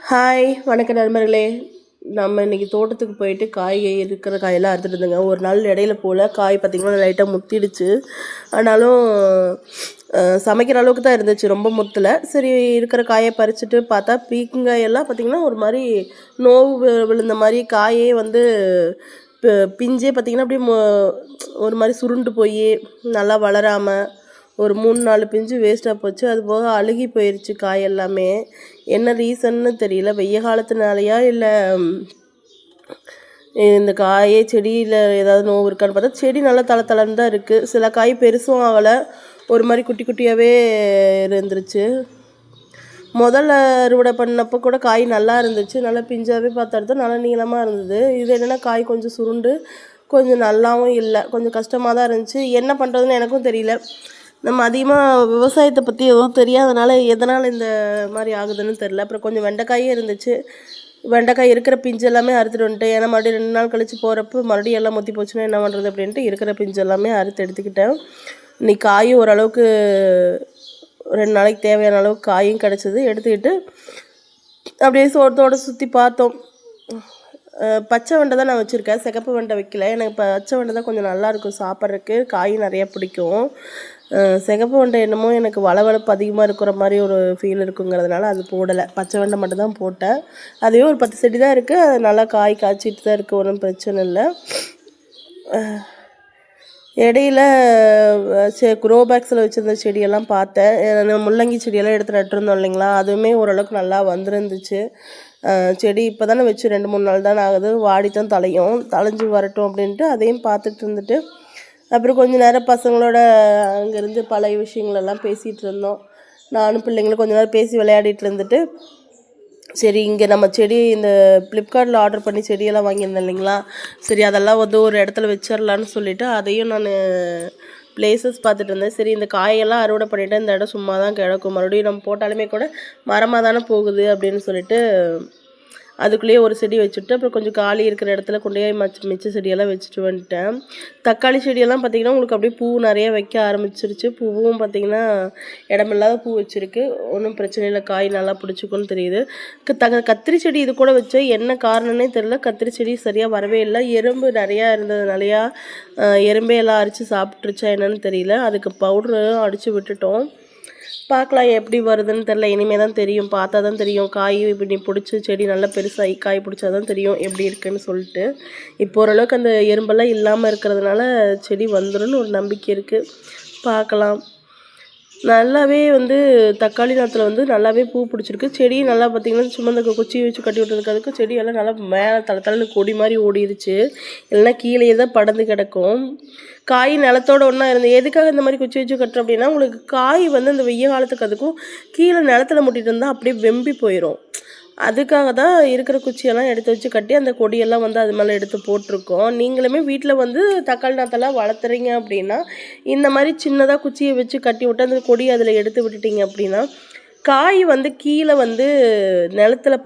Hi வணக்கம் நண்பர்களே. நம்ம இன்றைக்கி தோட்டத்துக்கு போயிட்டு இருக்கிற காயெல்லாம் அறுத்துட்டு இருந்தோங்க. ஒரு நாள் இடையில போல் காய் பார்த்திங்கன்னா லைட்டாக முத்திடுச்சு. ஆனாலும் சமைக்கிற அளவுக்கு தான் இருந்துச்சு, ரொம்ப முத்தலை. சரி, இருக்கிற காயை பறிச்சுட்டு பார்த்தா பீக்கங்காயெல்லாம் பார்த்திங்கன்னா ஒரு மாதிரி நோவு விழுந்த மாதிரி காயே வந்து பிஞ்சே பார்த்திங்கன்னா அப்படியே ஒரு மாதிரி சுருண்டு போய் நல்லா வளராமல் ஒரு 3-4 பிஞ்சு வேஸ்ட்டாக போச்சு. அது போக அழுகி போயிடுச்சு காய் எல்லாமே. என்ன ரீசன்னு தெரியல, வெய்ய காலத்தினாலையா இல்லை இந்த காயே செடியில் ஏதாவது நோவு இருக்கான்னு பார்த்தா செடி நல்லா தளன்னு தான் இருக்குது. சில காய் பெருசும் ஆகலை, ஒரு மாதிரி குட்டி குட்டியாகவே இருந்துருச்சு. முதல்ல அறுவடை பண்ணப்போ கூட காய் நல்லா இருந்துச்சு, நல்லா பிஞ்சாகவே பார்த்தா நல்லா நீளமாக இருந்தது. இது என்னென்னா காய் கொஞ்சம் சுருண்டு கொஞ்சம் நல்லாவும் இல்லை, கொஞ்சம் கஷ்டமாக தான் இருந்துச்சு. என்ன பண்ணுறதுன்னு எனக்கும் தெரியல. நம்ம அதிகமாக விவசாயத்தை பற்றி எதுவும் தெரியாதனால எதனால் இந்த மாதிரி ஆகுதுன்னு தெரில. அப்புறம் கொஞ்சம் வெண்டைக்காயும் இருந்துச்சு, வெண்டைக்காய் இருக்கிற பிஞ்சு எல்லாமே அறுத்துட்டு வந்துட்டேன். ஏன்னா மறுபடியும் 2 நாள் கழித்து போகிறப்ப மறுபடியும் எல்லாம் முற்றி போச்சுன்னா என்ன பண்ணுறது அப்படின்ட்டு இருக்கிற பிஞ்சு எல்லாமே அறுத்து எடுத்துக்கிட்டேன். இன்றைக்கி காயும் ஓரளவுக்கு 2 நாளைக்கு தேவையான அளவுக்கு காயும் கிடச்சிது. எடுத்துக்கிட்டு அப்படியே சோட்டத்தோடு சுற்றி பார்த்தோம். பச்சை வெண்டை தான் நான் வச்சுருக்கேன், சிகப்பு வெண்டை வைக்கல. எனக்கு பச்சை வெண்டை தான் கொஞ்சம் நல்லாயிருக்கும் சாப்பிட்றதுக்கு, காயும் நிறையா பிடிக்கும். சிகப்பு வெண்டை என்னமோ எனக்கு வளவளப்பு அதிகமாக இருக்கிற மாதிரி ஒரு ஃபீல் இருக்குங்கிறதுனால அது போடலை. பச்சை வெண்டை மட்டும் தான் போட்டேன். அதுவே ஒரு 10 செடி தான் இருக்குது, அது நல்லா காய் காய்ச்சிட்டு தான் இருக்குது, ஒன்றும் பிரச்சனை இல்லை. இடையில க்ரோ பேக்ஸில் வச்சுருந்த செடியெல்லாம் பார்த்தேன். முள்ளங்கி செடியெல்லாம் எடுத்து நட்டுருந்தோம் இல்லைங்களா, அதுவுமே ஓரளவுக்கு நல்லா வந்துருந்துச்சு. செடி இப்போ தானே வச்சு 2-3 நாள் தானே ஆகுது, வாடித்தான் தழைஞ்சு வரட்டும் அப்படின்ட்டு அதையும் பார்த்துட்டு இருந்துட்டு அப்புறம் கொஞ்சம் நேரம் பசங்களோட அங்கேருந்து பழைய விஷயங்களெல்லாம் பேசிகிட்டு இருந்தோம். நானும் பிள்ளைங்களும் கொஞ்ச நேரம் பேசி விளையாடிட்டு இருந்துட்டு, சரி இங்கே நம்ம செடி இந்த ஃப்ளிப்கார்ட்டில் ஆர்டர் பண்ணி செடியெல்லாம் வாங்கியிருந்தேன் இல்லைங்களா, சரி அதெல்லாம் வந்து ஒரு இடத்துல வச்சிடலான்னு சொல்லிவிட்டு அதையும் நான் பிளேசஸ் பார்த்துட்டு இருந்தேன். சரி இந்த காயெல்லாம் அறுவடை பண்ணிவிட்டு இந்த இடம் சும்மா தான் கிடக்கும், மறுபடியும் நம்ம போட்டாலுமே கூட மரமாக தானே போகுது அப்படின்னு சொல்லிட்டு அதுக்குள்ளேயே ஒரு செடி வச்சுட்டு அப்புறம் கொஞ்சம் காலி இருக்கிற இடத்துல கொண்டு போய் மிச்ச செடியெல்லாம் வச்சுட்டு வந்துட்டேன். தக்காளி செடியெல்லாம் பார்த்திங்கன்னா உங்களுக்கு அப்படியே பூ நிறைய வைக்க ஆரம்பிச்சிருச்சு. பூவும் பார்த்திங்கன்னா இடமில்லாத பூ வச்சுருக்கு, ஒன்றும் பிரச்சனை இல்லை, காய் நல்லா பிடிச்சிக்குன்னு தெரியுது. கத்திரி செடி இது கூட வச்சு என்ன காரணம்னே தெரியல, கத்திரி செடி சரியாக வரவே இல்லை. எறும்பு நிறையா இருந்ததுனாலையா எறும்பையெல்லாம் அரித்து சாப்பிட்ருச்சா என்னன்னு தெரியல. அதுக்கு பவுட்ரு அடித்து விட்டுட்டோம். பார்க்கலாம் எப்படி வருதுன்னு தெரில, இனிமேல் தான் தெரியும், பார்த்தா தான் தெரியும். காய் இப்படி பிடிச்சி செடி நல்லா பெருசாகி காய் பிடிச்சா தான் தெரியும் எப்படி இருக்குன்னு சொல்லிட்டு. இப்போ ஓரளவுக்கு அந்த எறும்பெல்லாம் இல்லாமல் இருக்கிறதுனால செடி வந்துடும்னு ஒரு நம்பிக்கை இருக்குது, பார்க்கலாம். நல்லாவே வந்து தக்காளி நாற்றுல வந்து நல்லாவே பூ பிடிச்சிருக்கு. செடி நல்லா பார்த்திங்கன்னா சும்மா இந்த குச்சியை வச்சு கட்டி விட்டுறதுக்கு செடியெல்லாம் நல்லா மேலே தலை கொடி மாதிரி ஓடிடுச்சு, இல்லைன்னா கீழே தான் படந்து கிடக்கும். காய் நிலத்தோடு ஒன்றா இருந்து எதுக்காக இந்த மாதிரி குச்சி வச்சு கட்டுறோம் அப்படின்னா, உங்களுக்கு காய் வந்து இந்த வெய்ய காலத்துக்கு அதுக்கும் கீழே நிலத்தில் முட்டிட்டு இருந்தால் அப்படியே வெம்பி போயிடும். அதுக்காக தான் இருக்கிற குச்சியெல்லாம் எடுத்து வச்சு கட்டி அந்த கொடியெல்லாம் வந்து அது மேலே எடுத்து போட்டிருக்கோம். நீங்களுமே வீட்டில் வந்து தக்காளி நாற்றெல்லாம் வளர்த்துறீங்க அப்படின்னா இந்த மாதிரி சின்னதாக குச்சியை வச்சு கட்டி விட்டு அந்த கொடியை அதில் எடுத்து விட்டுட்டிங்க அப்படின்னா காய் வந்து கீழே வந்து நிலத்தில்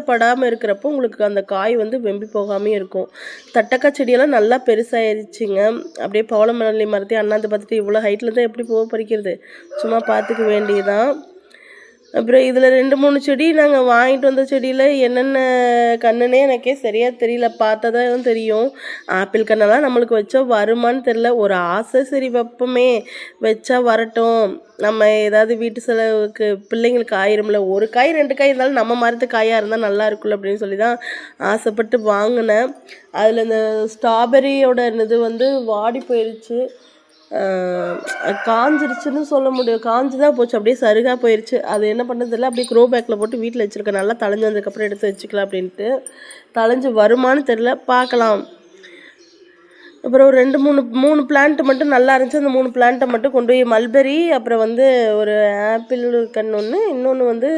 படாமல் இருக்கிறப்போ உங்களுக்கு அந்த காய் வந்து வெம்பி போகாமே இருக்கும். தட்டக்காய் செடியெல்லாம் நல்லா பெருசாகிடுச்சிங்க. அப்படியே பவளமல்லி மரத்தையும் அண்ணாந்து பார்த்துட்டு இவ்வளோ ஹைட்டில் தான் எப்படி பறிக்கிறது, சும்மா பார்த்துக்க வேண்டியதான். அப்புறம் இதில் 2-3 செடி நாங்கள் வாங்கிட்டு வந்த செடியில் என்னென்ன கண்ணுன்னே எனக்கே சரியாக தெரியல, பார்த்தா தான் தெரியும். ஆப்பிள் கண்ணெல்லாம் நம்மளுக்கு வச்சா வருமானு தெரில, ஒரு ஆசை, சரி வைப்போமே, வச்சா வரட்டும், நம்ம ஏதாவது வீட்டு செலவுக்கு பிள்ளைங்களுக்கு ஆயிரும்ல, ஒரு காய் 2 காய் இருந்தாலும் நம்ம மரத்து காயாக இருந்தால் நல்லா இருக்குல்ல அப்படின்னு சொல்லி தான் ஆசைப்பட்டு வாங்கினேன். அதில் இந்த ஸ்ட்ராபெரியோட இது வந்து வாடி போயிடுச்சு, காஞ்சிருச்சுன்னு சொல்ல முடியும், காஞ்சி தான் போச்சு, அப்படியே சருகாக போயிடுச்சு. அது என்ன பண்ணுறதில்ல, அப்படியே க்ரோ பேக்கில் போட்டு வீட்டில் வச்சுருக்கேன், நல்லா தளைஞ்சு வந்ததுக்கப்புறம் எடுத்து வச்சுக்கலாம் அப்படின்ட்டு. தளைஞ்சு வருமானு தெரில, பார்க்கலாம். அப்புறம் ஒரு 2-3 பிளான்ட் மட்டும் நல்லா இருந்துச்சு, அந்த 3 பிளான்ட்டை மட்டும் கொண்டு போய் மல்பெரி, அப்புறம் வந்து ஒரு ஆப்பிள் கன்று ஒன்று, இன்னொன்று வந்து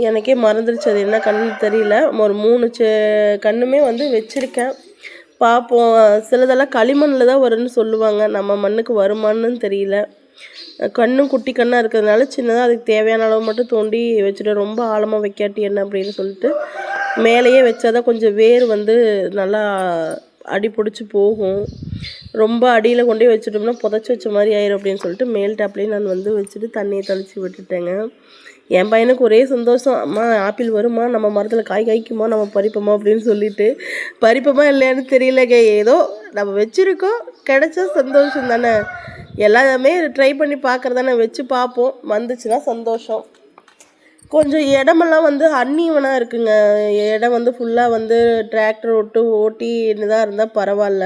எனக்கே மறந்துருச்சு அது என்ன கன்று தெரியல, ஒரு 3 கன்றுமே வந்து வச்சுருக்கேன். பார்ப்போம், சிலதெல்லாம் களிமண்ணில் தான் வரும்னு சொல்லுவாங்க, நம்ம மண்ணுக்கு வருமானு தெரியல. கண்ணும் குட்டி கண்ணாக இருக்கிறதுனால சின்னதாக அதுக்கு தேவையான அளவு மட்டும் தோண்டி வச்சுட்டு, ரொம்ப ஆழமாக வைக்காட்டி என்ன அப்படின்னு சொல்லிட்டு மேலேயே வச்சாதான் கொஞ்சம் வேர் வந்து நல்லா அடி பிடிச்சி போகும். ரொம்ப அடியில் கொண்டு போய் வச்சுட்டோம்னா புதைச்சி வச்ச மாதிரி ஆயிரும் அப்படின்னு சொல்லிட்டு மேல் டாப்லேயும் நான் வந்து வச்சுட்டு தண்ணியை தெளித்து விட்டுட்டேங்க. என் பையனுக்கு ஒரே சந்தோஷம், அம்மா ஆப்பிள் வருமா, நம்ம மரத்தில் காய் காய்க்குமா, நம்ம பறிப்போமா அப்படின்னு சொல்லிட்டு. பறிப்போமா இல்லையான்னு தெரியலங்க, ஏதோ நம்ம வச்சுருக்கோம், கிடைச்சா சந்தோஷம் தானே. எல்லாமே ட்ரை பண்ணி பார்க்குறதானே, வச்சு பார்ப்போம், வந்துச்சுன்னா சந்தோஷம். கொஞ்சம் இடமெல்லாம் வந்து அன்ஈவனாக இருக்குங்க. இடம் வந்து ஃபுல்லாக வந்து டிராக்டர் விட்டு ஓட்டின்னு தான் இருந்தால் பரவாயில்ல.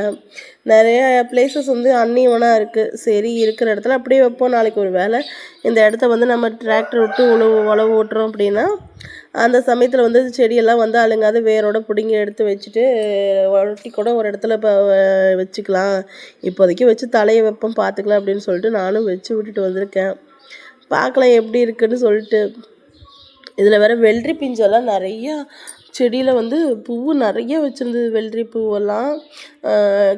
நிறைய பிளேசஸ் வந்து அன்ஈவனாக இருக்குது. சரி இருக்கிற இடத்துல அப்படியே வைப்போம், நாளைக்கு ஒரு வேளை இந்த இடத்த வந்து நம்ம டிராக்டர் விட்டு உழவு ஓட்டுறோம் அப்படின்னா அந்த சமயத்தில் வந்து செடியெல்லாம் வந்து அழுங்காது வேரோட பிடுங்கி எடுத்து வச்சுட்டு ஒட்டி கூட ஒரு இடத்துல இப்போ வச்சுக்கலாம். இப்போதைக்கு வச்சு தலையை வைப்போம், பார்த்துக்கலாம் அப்படின்னு சொல்லிட்டு நானும் வச்சு விட்டுட்டு வந்திருக்கேன். பார்க்கலாம் எப்படி இருக்குன்னு சொல்லிட்டு. இதில் வேறு வெள்ளரி பிஞ்செல்லாம் நிறையா செடியில் வந்து பூவு நிறைய வச்சுருந்தது. வெள்ளரி பூவெல்லாம்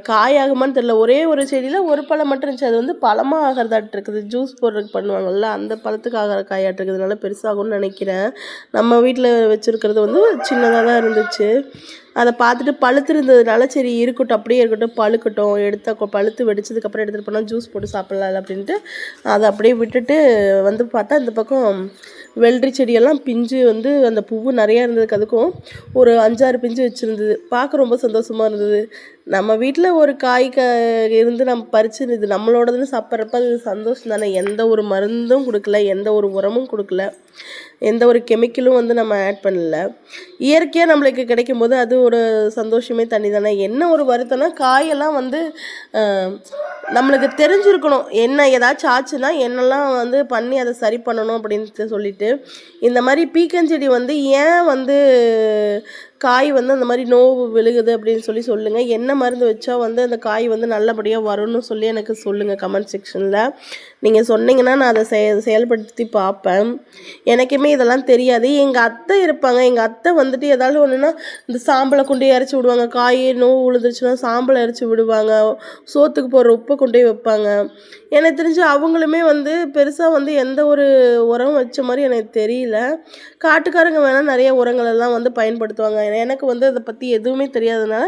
காயாகுமான்னு தெரில. ஒரே ஒரு செடியில் ஒரு பழம் மட்டும் இருந்துச்சு. அது வந்து பழமாக ஆகிறதாட்டு இருக்குது. ஜூஸ் போடுறதுக்கு பண்ணுவாங்கள்ல, அந்த பழத்துக்கு ஆகிற காயாட்டு இருக்கிறதுனால பெருசாகும்னு நினைக்கிறேன். நம்ம வீட்டில் வச்சுருக்கிறது வந்து சின்னதாக தான் இருந்துச்சு. அதை பார்த்துட்டு பழுத்துருந்ததுனால சரி இருக்கட்டும், அப்படியே இருக்கட்டும், பழுக்கட்டும், எடுத்த பழுத்து வெடிச்சதுக்கப்புறம் எடுத்துகிட்டு போனால் ஜூஸ் போட்டு சாப்பிட்லாம் அப்படின்ட்டு அதை அப்படியே விட்டுட்டு வந்து பார்த்தா இந்த பக்கம் வெள்ளரி செடியெல்லாம் பிஞ்சு வந்து அந்த பூவு நிறையா இருந்ததுக்கு அதுக்கும் ஒரு 5-6 பிஞ்சு வச்சுருந்தது. பார்க்க ரொம்ப சந்தோஷமாக இருந்தது. நம்ம வீட்டில் ஒரு காய் இருந்து நம்ம பறித்து இது நம்மளோடதுன்னு சாப்பிட்றப்ப அது சந்தோஷம் தானே. எந்த ஒரு மருந்தும் கொடுக்கல, எந்த ஒரு உரமும் கொடுக்கல, எந்த ஒரு கெமிக்கலும் வந்து நம்ம ஆட் பண்ணல. இயற்கையாக நம்மளுக்கு கிடைக்கும் போது அது ஒரு சந்தோஷமே தனி தானே. என்ன ஒரு வருத்தம்னா காயெல்லாம் வந்து நம்மளுக்கு தெரிஞ்சிருக்கணும், என்ன ஏதாச்சும் ஆச்சுன்னா என்னெல்லாம் வந்து பண்ணி அதை சரி பண்ணணும் அப்படின்னு சொல்லிட்டு. இந்த மாதிரி பீக்கஞ்செடி வந்து ஏன் வந்து காய் வந்து அந்த மாதிரி நோவு விழுகுது அப்படின்னு சொல்லுங்கள். என்ன மருந்து வச்சா வந்து அந்த காய் வந்து நல்லபடியாக வரும்னு சொல்லி எனக்கு சொல்லுங்கள் கமெண்ட் செக்ஷனில். நீங்கள் சொன்னீங்கன்னா நான் அதை செயல்படுத்தி பார்ப்பேன். எனக்குமே இதெல்லாம் தெரியாது. எங்கள் அத்தை இருப்பாங்க, எங்கள் அத்தை வந்துட்டு ஏதாவது ஒன்றுனா இந்த சாம்பலை கொண்டு இறச்சி விடுவாங்க. காய் நோவு விழுந்துருச்சுன்னா சாம்பலை இறச்சி விடுவாங்க, சோத்துக்கு போடுற உப்பை கொண்டு போய் வைப்பாங்க. எனக்கு தெரிஞ்சு அவங்களுமே வந்து பெருசாக வந்து எந்த ஒரு உரம் வச்ச மாதிரி எனக்கு தெரியல. காட்டுக்காரங்க வேணால் நிறைய உரங்கள் எல்லாம் வந்து பயன்படுத்துவாங்க. எனக்கு வந்து அதை பற்றி எதுவுமே தெரியாதனால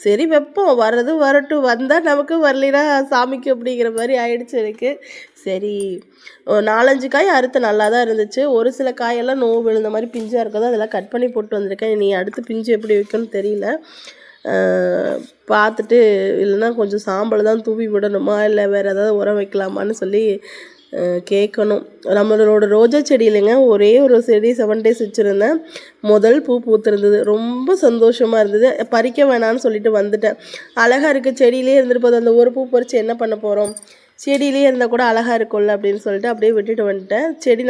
சரி வைப்போம், வர்றது வரட்டும், வந்தால் நமக்கு வரலைன்னா சாமிக்கு அப்படிங்கிற மாதிரி ஆயிடுச்சு எனக்கு. சரி 4-5 காய் அறுத்து நல்லா தான் இருந்துச்சு. ஒரு சில காயெல்லாம் நோவு விழுந்த மாதிரி பிஞ்சாக இருக்கதோ அதெல்லாம் கட் பண்ணி போட்டு வந்திருக்கேன். நீ அடுத்து பிஞ்சு எப்படி வைக்கணும்னு தெரியல. பார்த்துட்டு இல்லைன்னா கொஞ்சம் சாம்பல் தான் தூவி விடணுமா இல்லை வேறு ஏதாவது உரம் வைக்கலாமான்னு சொல்லி கேட்கணும். நம்மளோட ரோஜா செடி இல்லைங்க, ஒரே ஒரு செடி 7 days வச்சுருந்தேன். முதல் பூ பூத்துருந்தது, ரொம்ப சந்தோஷமாக இருந்தது. பறிக்க வேணான்னு சொல்லிட்டு வந்துட்டேன். அழகாக இருக்குது, செடியிலே இருந்துட்டு போது, அந்த ஒரு பூ பறித்து என்ன பண்ண போகிறோம், செடியிலே இருந்தால் கூட அழகாக இருக்கும்ல அப்படின்னு சொல்லிட்டு அப்படியே விட்டுட்டு வந்துட்டேன். செடி